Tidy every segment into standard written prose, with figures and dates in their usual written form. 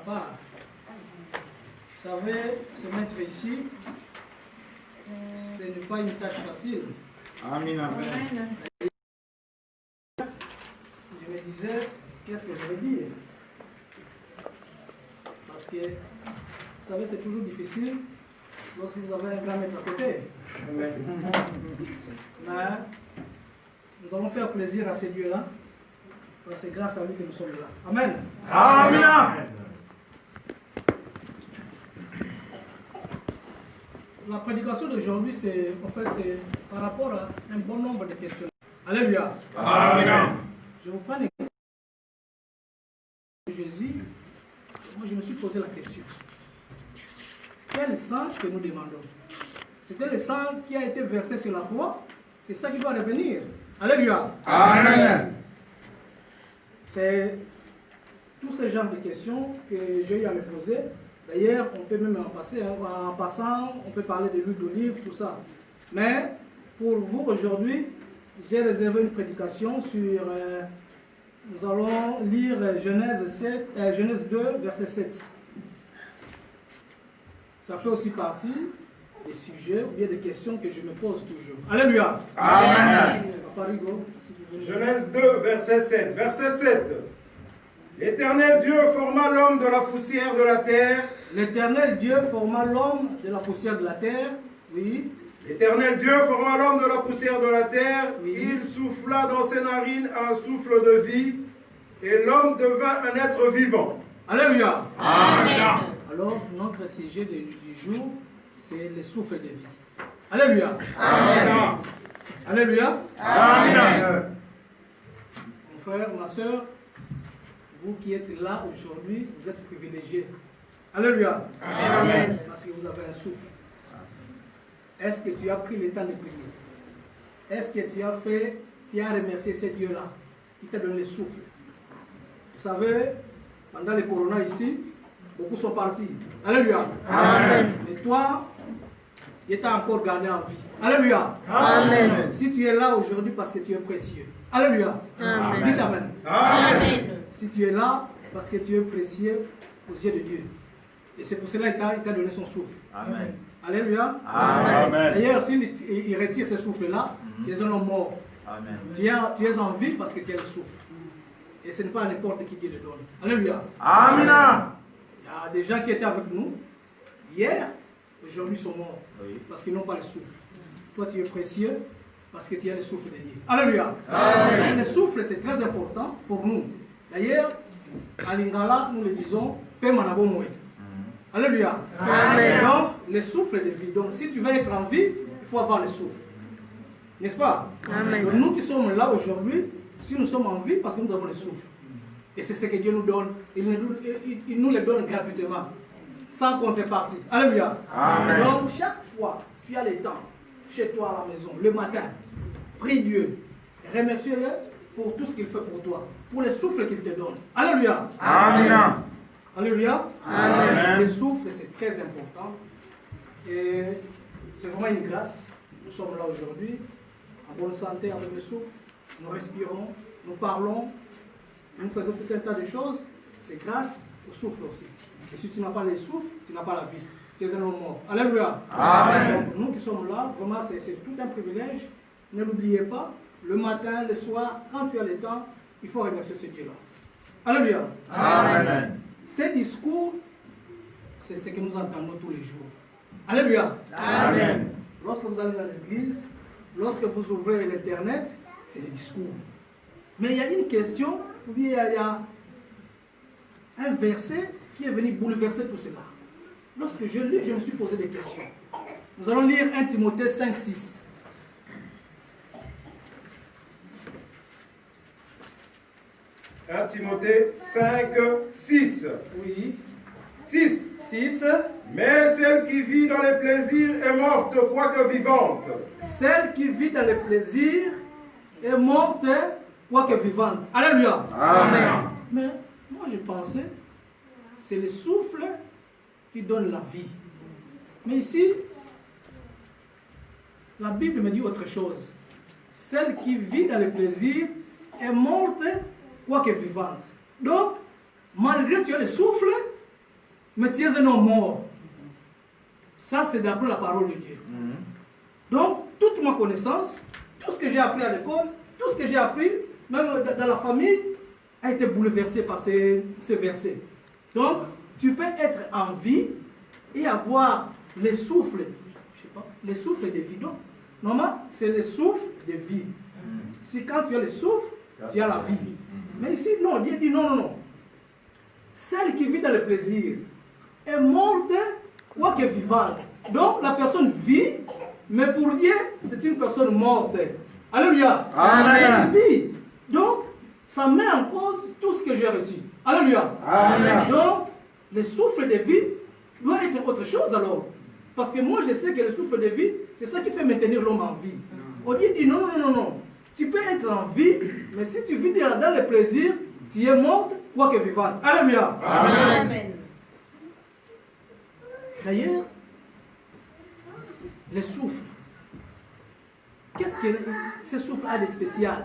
part. Vous savez, se mettre ici, ce n'est pas une tâche facile. Amen. Je me disais, qu'est-ce que je vais dire? Parce que, vous savez, c'est toujours difficile lorsque vous avez un grand maître à côté. Mais nous allons faire plaisir à ces dieux-là. C'est grâce à lui que nous sommes là. Amen. Amen. La prédication d'aujourd'hui, c'est par rapport à un bon nombre de questions. Alléluia. Amen. Je vous prends l'exemple de Jésus. Moi, je me suis posé la question. Quel sang que nous demandons? C'était le sang qui a été versé sur la croix. C'est ça qui doit revenir. Alléluia. Amen. C'est tous ces genres de questions que j'ai eu à me poser. D'ailleurs, on peut même en passer. En passant, on peut parler de l'huile d'olive, tout ça. Mais pour vous aujourd'hui, j'ai réservé une prédication sur... nous allons lire Genèse 2, verset 7. Ça fait aussi partie des sujets ou bien des questions que je me pose toujours. Alléluia. Amen. Papa Rigo, si vous voulez. Genèse 2, verset 7. Verset 7. L'Éternel Dieu forma l'homme de la poussière de la terre. L'Éternel Dieu forma l'homme de la poussière de la terre. Oui. L'Éternel Dieu forma l'homme de la poussière de la terre. Oui. Il souffla dans ses narines un souffle de vie. Et l'homme devint un être vivant. Alléluia. Amen. Alors, notre sujet du jour, c'est le souffle de vie. Alléluia. Amen. Alléluia. Amen. Mon frère, ma soeur, vous qui êtes là aujourd'hui, vous êtes privilégiés. Alléluia. Amen. Parce que vous avez un souffle. Est-ce que tu as pris le temps de prier? Est-ce que tu as remercié ce Dieu-là qui t'a donné le souffle? Vous savez, pendant le corona ici, beaucoup sont partis. Alléluia. Amen. Mais toi, il t'a encore gardé en vie. Alléluia. Amen. Si tu es là aujourd'hui parce que tu es précieux. Alléluia. Amen. Dites Amen. Amen. Si tu es là parce que tu es précieux aux yeux de Dieu. Et c'est pour cela qu'il t'a donné son souffle. Amen. Alléluia. Amen. D'ailleurs, s'il retire ce souffle-là, tu es un homme mort. Amen. Tu es en vie parce que tu as le souffle. Et ce n'est pas n'importe qui le donne. Alléluia. Amen. Il y a des gens qui étaient avec nous hier, aujourd'hui sont morts. Oui. Parce qu'ils n'ont pas le souffle. Toi, tu es précieux parce que tu as le souffle de Dieu. Alléluia. Amen. Le souffle, c'est très important pour nous. D'ailleurs, à Lingala, nous le disons, Pemanabo Moé. Alléluia. Amen. Donc, le souffle de vie. Donc, si tu veux être en vie, il faut avoir le souffle. N'est-ce pas? Amen. Donc, nous qui sommes là aujourd'hui, si nous sommes en vie, parce que nous avons le souffle. Et c'est ce que Dieu nous donne. Il nous le donne gratuitement, sans contrepartie. Alléluia. Amen. Donc, chaque fois, tu as le temps, chez toi à la maison, le matin, prie Dieu. Remercie-le pour tout ce qu'il fait pour toi, pour le souffle qu'il te donne. Alléluia. Amen. Alléluia. Amen. Le souffle, c'est très important. Et c'est vraiment une grâce. Nous sommes là aujourd'hui, en bonne santé avec le souffle. Nous respirons, nous parlons, nous faisons tout un tas de choses. C'est grâce au souffle aussi. Et si tu n'as pas le souffle, tu n'as pas la vie. Tu es un homme mort. Alléluia. Amen. Donc, nous qui sommes là, vraiment, c'est tout un privilège. Ne l'oubliez pas, le matin, le soir, quand tu as le temps, il faut remercier ce Dieu-là. Alléluia. Amen. Ces discours, c'est ce que nous entendons tous les jours. Alléluia. Amen. Lorsque vous allez dans l'église, lorsque vous ouvrez l'Internet, c'est le discours. Mais il y a une question, ou bien il y a un verset qui est venu bouleverser tout cela. Lorsque je lis, je me suis posé des questions. Nous allons lire 1 Timothée 5, 6. Timothée 5, 6. Oui. 6. 6. Mais celle qui vit dans les plaisirs est morte, quoique vivante. Celle qui vit dans le plaisir est morte, quoique vivante. Alléluia. Amen. Mais moi je pensais, c'est le souffle qui donne la vie. Mais ici, la Bible me dit autre chose. Celle qui vit dans le plaisir est morte, quoique vivante. Donc, malgré que tu as le souffle, mais tu es un homme mort. Ça, c'est d'après la parole de Dieu. Donc, toute ma connaissance, tout ce que j'ai appris à l'école, tout ce que j'ai appris, même dans la famille, a été bouleversé par ces versets. Donc, tu peux être en vie et avoir les souffles, je sais pas, les souffles de vie. Donc, normalement, c'est les souffles de vie. Si quand tu as les souffles, tu as la vie. Mais ici, non, Dieu dit non, non, non. Celle qui vit dans le plaisir est morte, quoique vivante. Donc, la personne vit, mais pour Dieu, c'est une personne morte. Alléluia. Amen. Elle vit. Donc, ça met en cause tout ce que j'ai reçu. Alléluia. Amen. Donc, le souffle de vie doit être autre chose alors. Parce que moi, je sais que le souffle de vie, c'est ça qui fait maintenir l'homme en vie. On dit non, non, non, non. Tu peux être en vie, mais si tu vis dans le plaisir, tu es morte, quoique vivante. Alléluia. Amen. D'ailleurs, le souffle. Qu'est-ce que ce souffle a de spécial?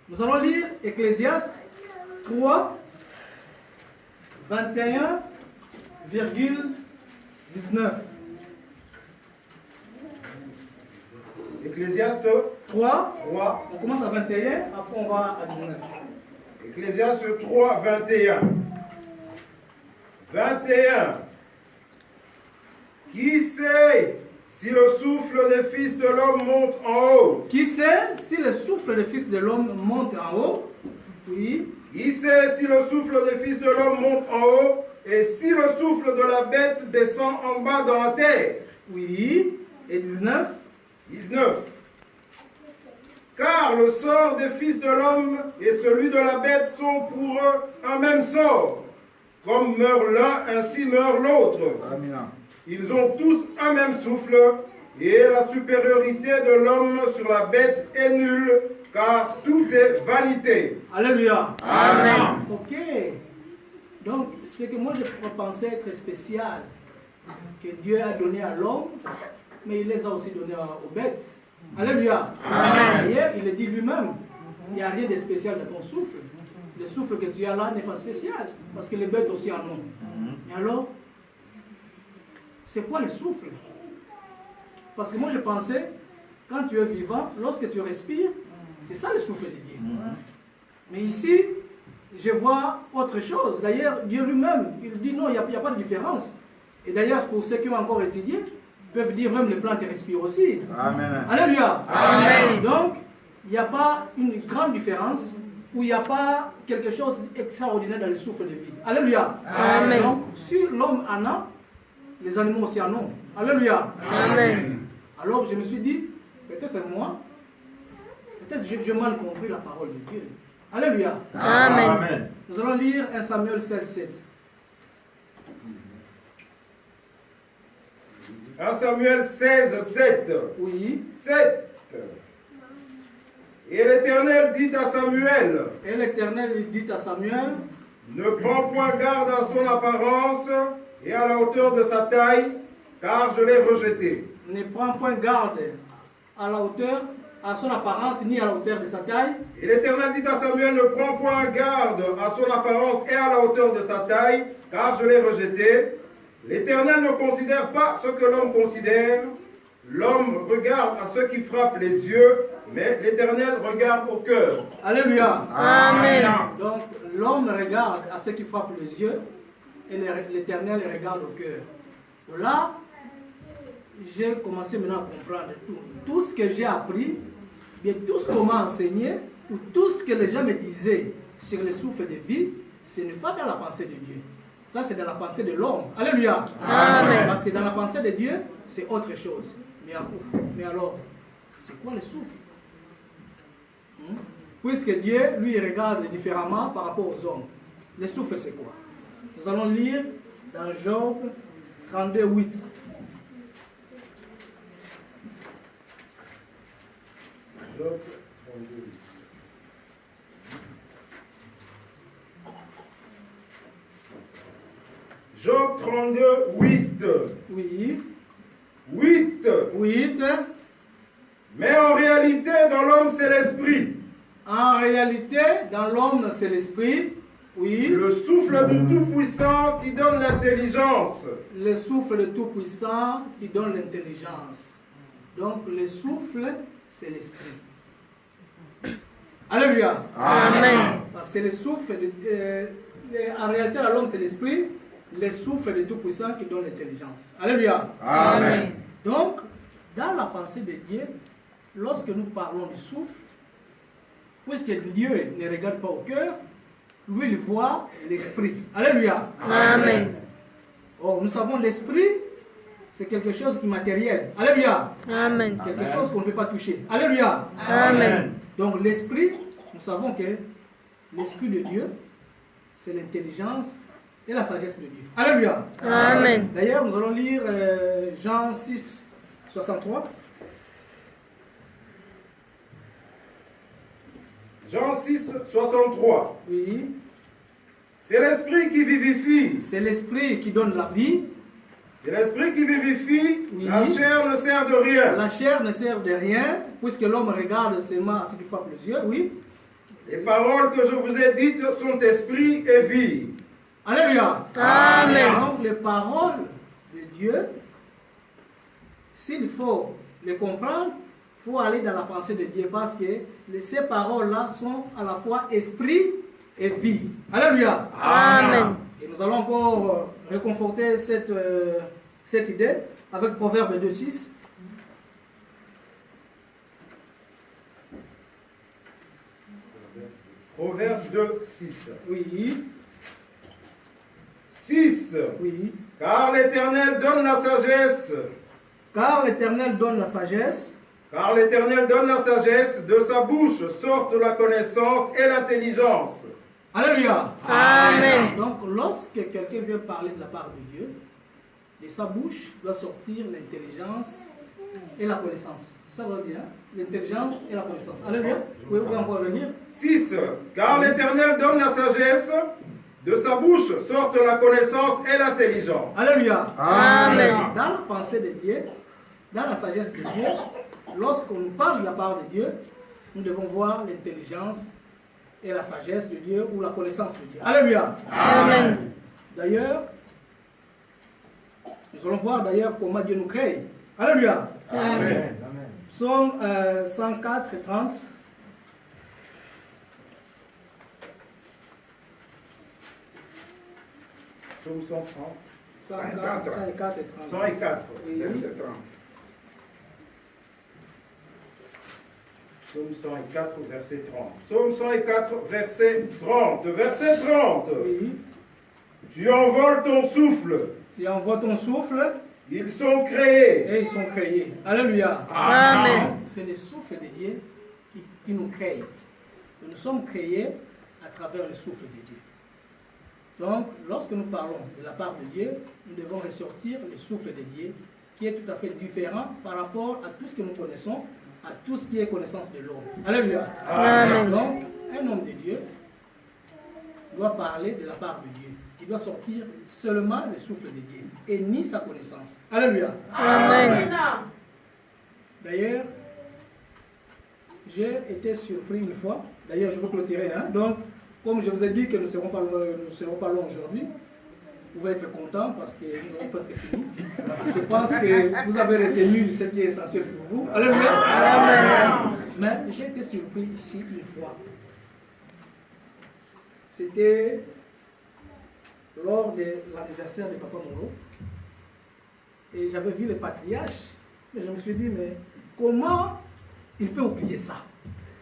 Nous allons lire Ecclésiaste 3, 21,19. Ecclésiaste 3, 3. on commence à 21, après on va à 19. Ecclésiaste 3, 21. 21. Qui sait si le souffle des fils de l'homme monte en haut? Qui sait si le souffle des fils de l'homme monte en haut? Oui. Qui sait si le souffle des fils de l'homme monte en haut et si le souffle de la bête descend en bas dans la terre? Oui. Et 19. 19. Car le sort des fils de l'homme et celui de la bête sont pour eux un même sort. Comme meurt l'un, ainsi meurt l'autre. Ils ont tous un même souffle, et la supériorité de l'homme sur la bête est nulle, car tout est vanité. Alléluia. Amen. Ok. Donc, ce que moi je pensais être spécial, que Dieu a donné à l'homme, mais il les a aussi donnés aux bêtes. Alléluia. D'ailleurs, il le dit lui-même, il n'y a rien de spécial dans ton souffle. Le souffle que tu as là n'est pas spécial, parce que les bêtes aussi en ont. Et alors, c'est quoi le souffle? Parce que moi je pensais, quand tu es vivant, lorsque tu respires, c'est ça le souffle de Dieu. Mais ici, je vois autre chose. D'ailleurs, Dieu lui-même, il dit non, il n'y a pas de différence. Et d'ailleurs, pour ceux qui ont encore étudié, peuvent dire même les plantes respirent aussi. Amen. Alléluia. Amen. Donc, il n'y a pas une grande différence, où il n'y a pas quelque chose d'extraordinaire dans le souffle de vie. Alléluia. Amen. Donc, si l'homme en a, les animaux aussi en ont. Alléluia. Amen. Alors je me suis dit, peut-être moi, peut-être j'ai mal compris la parole de Dieu. Alléluia. Amen. Nous allons lire 1 Samuel 16, 7. 1 Samuel 16, 7. Oui. 7. Et l'Éternel dit à Samuel, Et l'Éternel dit à Samuel, ne prends point garde à son apparence et à la hauteur de sa taille, car je l'ai rejeté. ne prends point garde à la hauteur, à son apparence, ni à la hauteur de sa taille. Et l'Éternel dit à Samuel, ne prends point garde à son apparence et à la hauteur de sa taille, car je l'ai rejeté. L'Éternel ne considère pas ce que l'homme considère. L'homme regarde à ce qui frappe les yeux, mais l'Éternel regarde au cœur. Alléluia. Amen. Donc l'homme regarde à ce qui frappe les yeux et l'Éternel regarde au cœur. Là, j'ai commencé maintenant à comprendre tout. Tout ce que j'ai appris, bien tout ce qu'on m'a enseigné, ou tout ce que les gens me disaient sur le souffle de vie, ce n'est pas dans la pensée de Dieu. Ça, c'est dans la pensée de l'homme. Alléluia. Amen. Parce que dans la pensée de Dieu, c'est autre chose. Mais alors, c'est quoi le souffle? Puisque Dieu, lui, il regarde différemment par rapport aux hommes. Le souffle, c'est quoi? Nous allons lire dans Job 32, 8. Job 32. Job 32, 8. Oui. 8. 8. Mais en réalité, dans l'homme, c'est l'esprit. En réalité, dans l'homme, c'est l'esprit. Oui. Le souffle du Tout-Puissant qui donne l'intelligence. Le souffle de Tout-Puissant qui donne l'intelligence. Donc le souffle, c'est l'esprit. Alléluia. Amen. Parce que c'est le souffle, en réalité, l'homme c'est l'esprit, le souffle de Tout-Puissant qui donne l'intelligence. Alléluia. Amen. Donc, dans la pensée de Dieu, lorsque nous parlons du souffle, puisque Dieu ne regarde pas au cœur, lui, il voit l'esprit. Alléluia. Amen. Oh, nous savons l'esprit, c'est quelque chose d'immatériel. Alléluia. Amen. Quelque chose qu'on ne peut pas toucher. Alléluia. Amen. Donc l'esprit, nous savons que l'esprit de Dieu, c'est l'intelligence et la sagesse de Dieu. Alléluia. Amen. D'ailleurs, nous allons lire Jean 6, 63. Jean 6, 63. Oui. C'est l'esprit qui vivifie. C'est l'esprit qui donne la vie. C'est l'esprit qui vivifie. Oui. La chair ne sert de rien. La chair ne sert de rien, puisque l'homme regarde seulement à ce qu'il frappe les yeux. Oui. Les paroles que je vous ai dites sont esprit et vie. Alléluia. Amen. Donc les paroles de Dieu, s'il faut les comprendre, il faut aller dans la pensée de Dieu parce que ces paroles-là sont à la fois esprit et vie. Alléluia. Amen. Et nous allons encore réconforter cette idée avec Proverbe 2.6. Proverbe 2, 6. Oui, 6. oui. Car l'Éternel donne la sagesse. Car l'Éternel donne la sagesse. Car l'Éternel donne la sagesse. De sa bouche sortent la connaissance et l'intelligence. Alléluia. Amen. Donc, lorsque quelqu'un vient parler de la part de Dieu, de sa bouche doit sortir l'intelligence et la connaissance. Ça veut dire l'intelligence et la connaissance. Alléluia. Vous pouvez encore le lire. 6. Car l'Éternel donne la sagesse. De sa bouche sortent la connaissance et l'intelligence. Alléluia. Amen. Dans la pensée de Dieu, dans la sagesse de Dieu, lorsqu'on nous parle de la part de Dieu, nous devons voir l'intelligence et la sagesse de Dieu ou la connaissance de Dieu. Alléluia. Amen. D'ailleurs, nous allons voir d'ailleurs comment Dieu nous crée. Alléluia. Amen. Psaume 104 et 30. Psaume 130. 104 et 30. 104. Oui. Verset 30. Psaume 104, verset 30. Psaume 104, verset 30. Verset 30. Oui. Tu envoles ton souffle. Tu envoies ton souffle Ils sont créés. et ils sont créés. Alléluia. Amen. C'est le souffle de Dieu qui nous crée. Nous sommes créés à travers le souffle de Dieu. Donc, lorsque nous parlons de la part de Dieu, nous devons ressortir le souffle de Dieu qui est tout à fait différent par rapport à tout ce que nous connaissons, à tout ce qui est connaissance de l'homme. Alléluia. Amen. Donc, un homme de Dieu doit parler de la part de Dieu. Il doit sortir seulement le souffle de Dieu et ni sa connaissance. Alléluia. Amen. D'ailleurs, j'ai été surpris une fois. D'ailleurs, je veux clôturer. Donc, comme je vous ai dit que nous ne serons pas longs aujourd'hui, vous pouvez être contents parce que nous avons presque fini. Je pense que vous avez retenu ce qui est essentiel pour vous. Alléluia. Amen. Mais j'ai été surpris ici une fois. C'était lors de l'anniversaire de Papa Moro. Et j'avais vu le patriarche. Et je me suis dit, mais comment il peut oublier ça?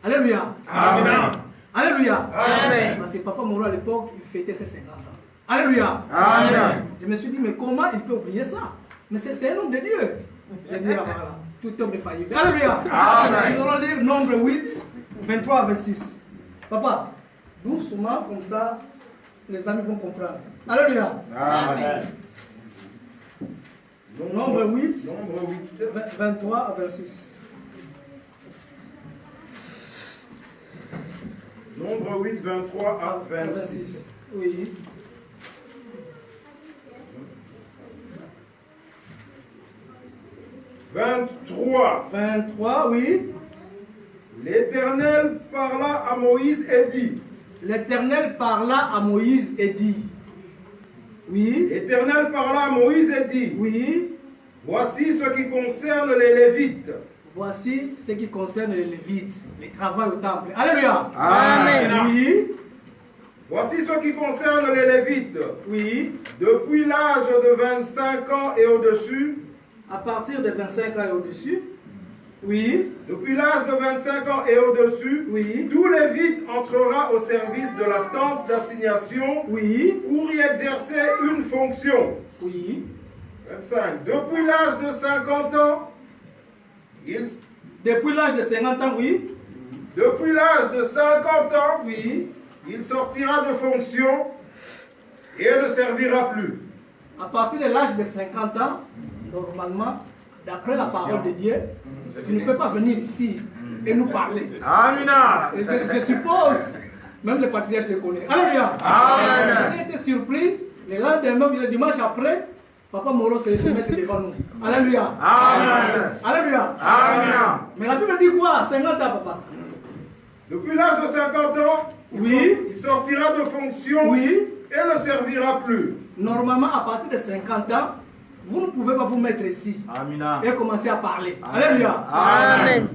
Alléluia. Amen. Alléluia. Amen. Parce que Papa Moro à l'époque, il fêtait ses 50 ans. Alléluia. Amen. Je me suis dit, mais comment il peut oublier ça? Mais c'est un homme de Dieu. J'ai dit, ah, voilà, tout homme est faillible. Alléluia. Amen. Nous allons lire Nombre 8, 23 à 26. Papa, doucement, comme ça, les amis vont comprendre. Alléluia. Amen. Nombre 8, Nombre 8. 23 à 26. Nombre 8, 23 à 26. Oui. « 23. Oui. L'Éternel parla à Moïse et dit, L'Éternel parla à Moïse et dit. Oui. L'Éternel parla à Moïse et dit. Oui. Voici ce qui concerne les Lévites. Voici ce qui concerne les Lévites, les travaux au temple. Alléluia. Amen. Oui. Voici ce qui concerne les Lévites. Oui. Depuis l'âge de 25 ans et au-dessus. À partir de 25 ans et au-dessus. Oui. Depuis l'âge de 25 ans et au-dessus. Oui. Tout Lévite entrera au service de la tente d'assignation. Oui. Pour y exercer une fonction. Oui. 25. Depuis l'âge de 50 ans. Depuis l'âge de 50 ans, oui. Depuis l'âge de 50 ans, oui. Il sortira de fonction et ne servira plus. À partir de l'âge de 50 ans, normalement, d'après la parole de Dieu, tu ne peux pas venir ici et nous parler. Amen. Je suppose, même le patriarche le connaît. Alléluia. J'ai été surpris, le lendemain, le dimanche après, Papa Moro se met devant nous. Alléluia. Amen. Alléluia. Amen. Mais la Bible dit quoi? 50 ans, papa. Depuis l'âge de 50 ans, oui. Il sortira de fonction oui. et ne servira plus. Normalement, à partir de 50 ans, vous ne pouvez pas vous mettre ici Amen. et commencer à parler. Amen. Alléluia. Amen.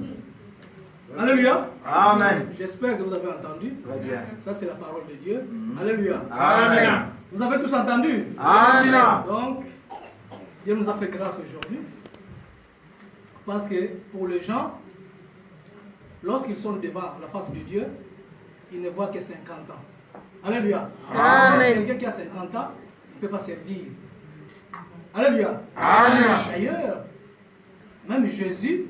Alléluia. Amen. J'espère que vous avez entendu. Très bien. Ça, c'est la parole de Dieu. Alléluia. Amen. Vous avez tous entendu? Amen. Donc, Dieu nous a fait grâce aujourd'hui. Parce que pour les gens, lorsqu'ils sont devant la face de Dieu, ils ne voient que 50 ans. Alléluia. Amen. Quelqu'un qui a 50 ans, il ne peut pas servir. Alléluia. Amen. D'ailleurs, même Jésus,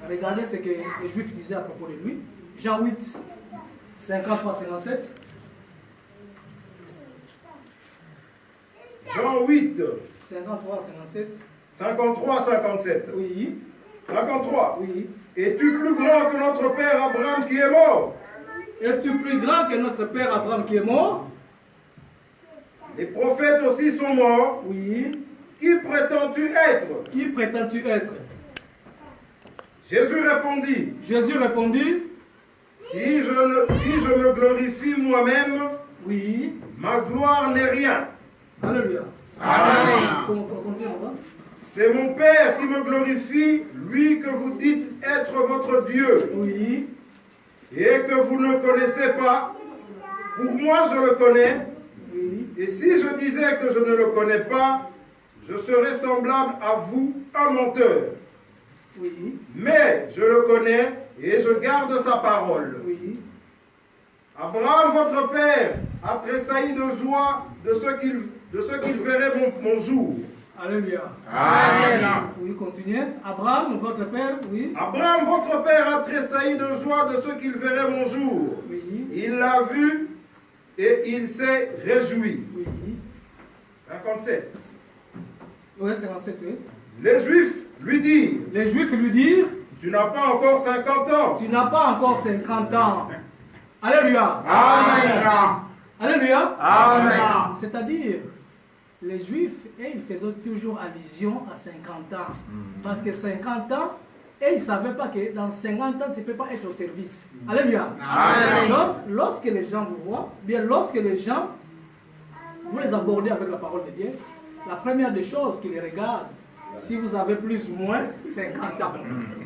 regardez ce que les Juifs disaient à propos de lui. Jean 8, 53-57. Jean 8, 53-57. 53-57. Oui. 53. Oui. Es-tu plus grand que notre père Abraham qui est mort? Es-tu plus grand que notre père Abraham qui est mort? Les prophètes aussi sont morts. Oui. Qui prétends-tu être? Qui prétends-tu être? Jésus répondit. Jésus répondit. Si je me glorifie moi-même, oui. Ma gloire n'est rien. Alléluia. Amen. Continue. C'est mon Père qui me glorifie, lui que vous dites être votre Dieu. Oui. Et que vous ne connaissez pas. Pour moi, je le connais. Oui. Et si je disais que je ne le connais pas, je serais semblable à vous, un menteur. Oui. Mais je le connais et je garde sa parole. Oui. Abraham, votre père, a tressailli de joie de ce qu'il verrait mon jour. Alléluia. Amen. Oui, continuez. Abraham, votre père, oui. Abraham, votre père, a tressailli de joie de ce qu'il verrait mon jour. Oui. Il l'a vu et il s'est réjoui. Oui. 57. Oui, 57, oui. Les Juifs lui dirent. Les Juifs lui dirent. Tu n'as pas encore 50 ans. Tu n'as pas encore 50 ans. Alléluia. Amen. Alléluia. Amen. C'est-à-dire, les Juifs, ils faisaient toujours allusion à 50 ans. Parce que 50 ans, et ils ne savaient pas que dans 50 ans, tu ne peux pas être au service. Alléluia. Amen. Donc, lorsque les gens vous voient, bien lorsque les gens, vous les abordez avec la parole de Dieu, la première des choses qu'ils regardent, si vous avez plus ou moins 50 ans.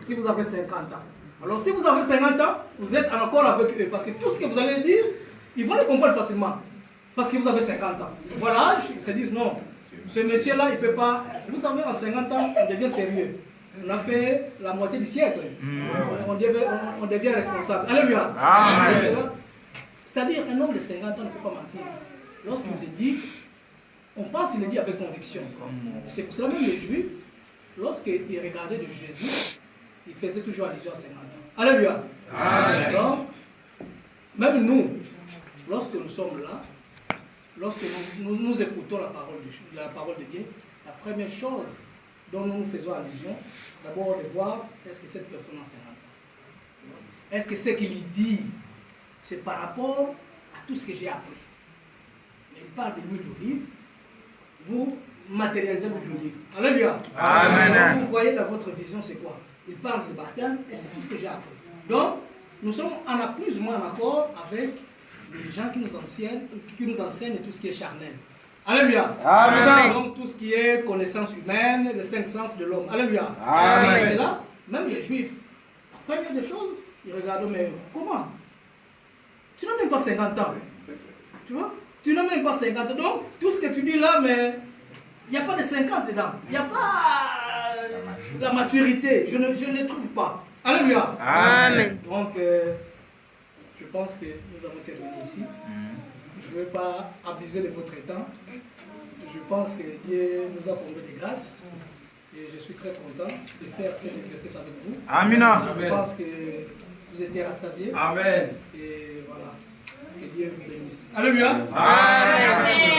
Si vous avez 50 ans. Alors, si vous avez 50 ans, vous êtes en accord avec eux. Parce que tout ce que vous allez dire, ils vont le comprendre facilement. Parce que vous avez 50 ans. Voilà, ils se disent non. Ce monsieur-là, il ne peut pas. Vous savez, en 50 ans, on devient sérieux. On a fait la moitié du siècle. On devient responsable. Alléluia. C'est-à-dire, un homme de 50 ans ne peut pas mentir. Lorsqu'il le dit, on pense qu'il le dit avec conviction. C'est pour cela même les Juifs, lorsqu'ils regardaient de Jésus, ils faisaient toujours allusion à 50 ans. Alléluia. Donc, même nous, lorsque nous sommes là, lorsque nous écoutons la parole de Dieu, la première chose dont nous faisons allusion, c'est d'abord de voir est-ce que cette personne a 50 ans. Est-ce que ce qu'il dit, c'est par rapport à tout ce que j'ai appris. Mais il parle de l'huile d'olive, vous matérialisez l'huile d'olive. Alléluia. Amen. Donc, vous voyez dans votre vision, c'est quoi? Il parle de baptême et c'est tout ce que j'ai appris. Donc, nous sommes plus ou moins en accord avec les gens qui nous enseignent tout ce qui est charnel. Alléluia. Amen. Donc tout ce qui est connaissance humaine, les 5 sens de l'homme. Alléluia. Amen. C'est là, même les juifs, la première des choses, ils regardent, mais comment? Tu n'as même pas 50 ans. Tu vois? Tu n'as même pas 50 ans. Donc, tout ce que tu dis là, mais il n'y a pas de 50 dedans. Il n'y a pas la maturité. Je ne trouve pas. Alléluia. Amen. Donc, je pense que nous avons terminé ici. Je ne veux pas abuser de votre temps. Je pense que Dieu nous a comblé de grâce. Et je suis très content de faire cet exercice avec vous. Amen. Je pense que vous étiez rassasiés. Amen. Et voilà. Que Dieu vous bénisse. Alléluia. Amen.